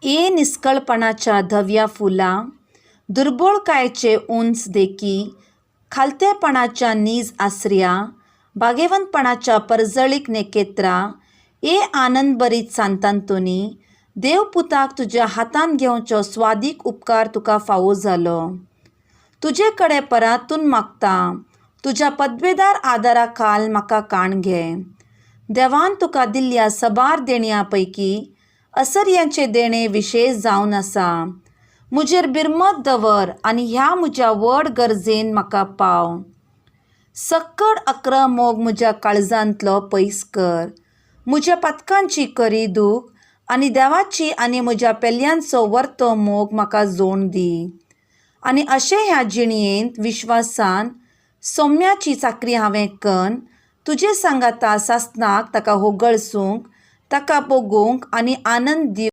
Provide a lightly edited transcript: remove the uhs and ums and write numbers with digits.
ए निष्कळपणाच्या धव्या फुला, दुर्बळकायेचे उंच देखी, खालतेपणाच्या नीज आसऱ्या, भाग्यवंतपणाच्या परजळीक नेकेत्रा, ए आनंद बरीत सांतांतोनी, देवपुताक तुज्या हातान घेवचो स्वादीक उपकार तुका फावो जालो. तुजे कडेन परातून मागता, तुज्या पदवेदार आदारा खाल म्हाका काण घे. देवान तुका दिल्ल्या सबार देणयां पैकी असर्यांचे देणे विशेष जावन आसा. मुजेर बिरमत दवर आनी ह्या म्हज्या व्हड गरजेन म्हाका पाव. सक्कड 11 मोग म्हज्या काळजांतलो पयस कर. म्हज्या पातकांची करी दूख आनी देवाची आनी म्हज्या पेल्ल्यांचो वर्तो मोग म्हाका जोड दी. आनी अशें ह्या जिणयेंत विश्वासान सौम्याची चाकरी हांवें कन, तुजे सांगाता सासनाक ताका होगळसूंक, ताका बोगूंक आनी आनंद दिवंक